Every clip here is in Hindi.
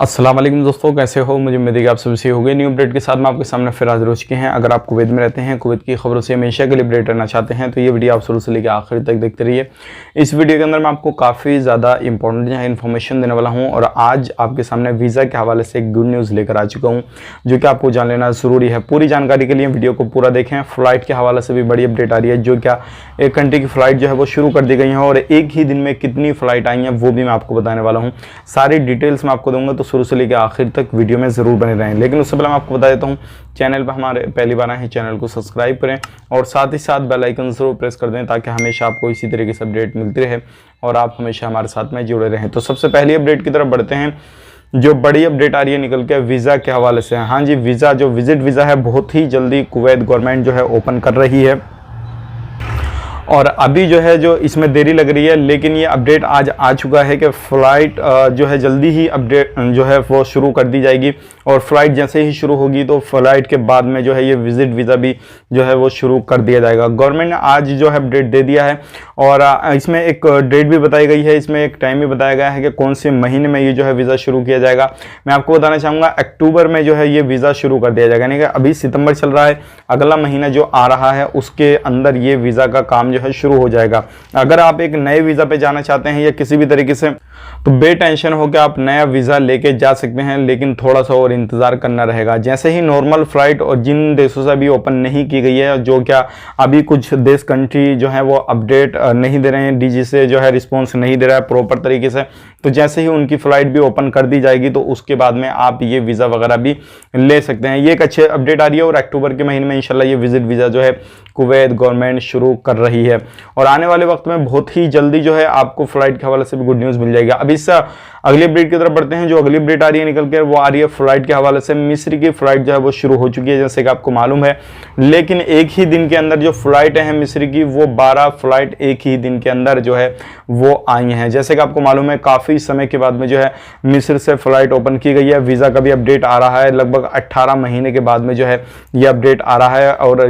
अस्सलाम वालेकुम दोस्तों, कैसे हो? मुझे उम्मीद है कि आप सभी से हो गए। न्यू अपडेट के साथ मैं आपके सामने फिर हाजिर हो चुके हैं। अगर आप कुवैत में रहते हैं, कुवैत की खबरों से हमेशा के लिए अपडेट रहना चाहते हैं तो ये वीडियो आप शुरू से लेकर आखिर तक देखते रहिए। इस वीडियो के अंदर मैं आपको काफ़ी ज़्यादा इंपॉर्टेंट इन्फॉर्मेशन देने वाला हूँ और आज आपके सामने वीज़ा के हवाले से एक गुड न्यूज़ लेकर आ चुका हूँ जो कि आपको जान लेना ज़रूरी है। पूरी जानकारी के लिए वीडियो को पूरा देखें। फ्लाइट के हवाले से भी बड़ी अपडेट आ रही है जो क्या एक घंटे की फ़्लाइट जो है वो शुरू कर दी गई है और एक ही दिन में कितनी फ़्लाइट आई हैं वो भी मैं आपको बताने वाला हूँ। सारी डिटेल्स मैं आपको दूंगा, तो शुरू से लेकर आखिर तक वीडियो में ज़रूर बने रहें। लेकिन उससे पहले मैं आपको बता देता हूँ, चैनल पर हमारे पहली बार आए हैं, चैनल को सब्सक्राइब करें और साथ ही साथ बेल आइकन ज़रूर प्रेस कर दें ताकि हमेशा आपको इसी तरीके से अपडेट मिलती रहे और आप हमेशा हमारे साथ में जुड़े रहें। तो सबसे पहली अपडेट की तरफ बढ़ते हैं। जो बड़ी अपडेट आ रही है निकल के वीज़ा के हवाले से। हाँ जी, वीज़ा जो विजिट वीज़ा है बहुत ही जल्दी कुवैत गवर्नमेंट जो है ओपन कर रही है और अभी जो है जो इसमें देरी लग रही है, लेकिन ये अपडेट आज आ चुका है कि फ़्लाइट जो है जल्दी ही अपडेट जो है वो शुरू कर दी जाएगी और फ्लाइट जैसे ही शुरू होगी तो फ्लाइट के बाद में जो है ये विजिट वीज़ा भी जो है वो शुरू कर दिया जाएगा। गवर्नमेंट ने आज जो है अपडेट दे दिया है और इसमें एक डेट भी बताई गई है, इसमें एक टाइम भी बताया गया है कि कौन से महीने में ये जो है वीज़ा शुरू किया जाएगा। मैं आपको बताना चाहूँगा अक्टूबर में जो है ये वीज़ा शुरू कर दिया जाएगा, यानी कि अभी सितंबर चल रहा है, अगला महीना जो आ रहा है उसके अंदर ये वीज़ा का काम जो है शुरू हो जाएगा। अगर आप एक नए वीज़ा पे जाना चाहते हैं या किसी भी तरीके से, तो बेटेंशन होकर आप नया वीज़ा लेके जा सकते हैं, लेकिन थोड़ा सा और इंतज़ार करना रहेगा। जैसे ही नॉर्मल फ्लाइट और जिन देशों से अभी ओपन नहीं की गई है, जो क्या अभी कुछ देश कंट्री जो है वो अपडेट नहीं दे रहे हैं, डीजी से जो है रिस्पॉन्स नहीं दे रहा है प्रॉपर तरीके से, तो जैसे ही उनकी फ़्लाइट भी ओपन कर दी जाएगी तो उसके बाद में आप ये वीज़ा वगैरह भी ले सकते हैं। ये एक अच्छी अपडेट आ रही है और अक्टूबर के महीने में इंशाल्लाह ये विजिट वीज़ा जो है कुवैत गवर्नमेंट शुरू कर रही है और आने वाले वक्त में बहुत ही जल्दी जो है आपको फ्लाइट के हवाले से भी गुड न्यूज़ मिल जाएगा। अब इस अगली अपडेट की तरफ बढ़ते हैं। जो अगली अपडेट आ रही है निकल के वो आ रही है फ्लाइट के हवाले से। मिस्र की फ़्लाइट जो है वो शुरू हो चुकी है जैसे कि आपको मालूम है, लेकिन एक ही दिन के अंदर जो फ़्लाइट है मिस्र की वो 12 फ़्लाइट एक ही दिन के अंदर जो है वो आई हैं। जैसे कि आपको मालूम है काफ़ी समय के बाद में जो है मिस्र से फ़्लाइट ओपन की गई है। वीज़ा का भी अपडेट आ रहा है, लगभग 18 महीने के बाद में जो है ये अपडेट आ रहा है और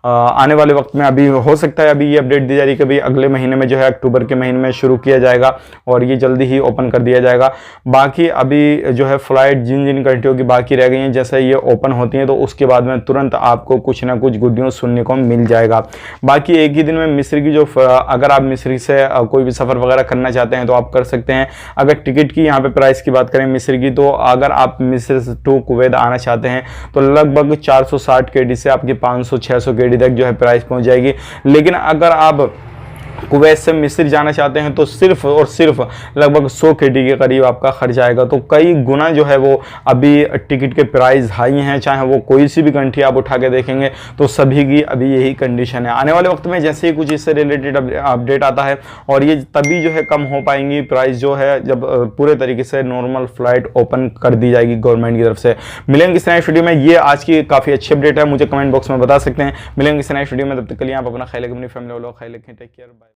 आने वाले वक्त में अभी हो सकता है अभी ये अपडेट दी जा रही है कभी अगले महीने में जो है अक्टूबर के महीने में शुरू किया जाएगा और ये जल्दी ही ओपन कर दिया जाएगा। बाकी अभी जो है फ़्लाइट जिन जिन कंट्रियों की बाकी रह गई हैं, जैसे ये ओपन होती हैं तो उसके बाद में तुरंत आपको कुछ ना कुछ गुड न्यूज़ सुनने को मिल जाएगा। बाकी एक ही दिन में मिस्र की जो अगर आप मिस्र से कोई भी सफ़र वगैरह करना चाहते हैं तो आप कर सकते हैं। अगर टिकट की यहाँ पे प्राइस की बात करें मिस्र की, तो अगर आप मिस्र टू कुवैत आना चाहते हैं तो लगभग 460 KD से आपकी 500-600 KD तक जो है प्राइस पहुंच जाएगी। लेकिन अगर आप कुवैत से मिस्र जाना चाहते हैं तो सिर्फ और सिर्फ लगभग 100 KD के करीब आपका खर्च आएगा। तो कई गुना जो है वो अभी टिकट के प्राइस हाई हैं, चाहे वो कोई सी भी कंट्री आप उठा के देखेंगे तो सभी की अभी यही कंडीशन है। आने वाले वक्त में जैसे ही कुछ इससे रिलेटेड अपडेट आता है और ये तभी जो है कम हो पाएंगी प्राइस जो है जब पूरे तरीके से नॉर्मल फ्लाइट ओपन कर दी जाएगी गवर्नमेंट की तरफ से। मिलेंगे किस नेक्स्ट वीडियो में। ये आज की काफ़ी अच्छी अपडेट है, मुझे कमेंट बॉक्स में बता सकते हैं। मिलेंगे किस नेक्स्ट वीडियो में, तब तक के लिए आप अपना ख्याल रखें, अपनी फैमिली वालों का ख्याल रखें। Take care, bye.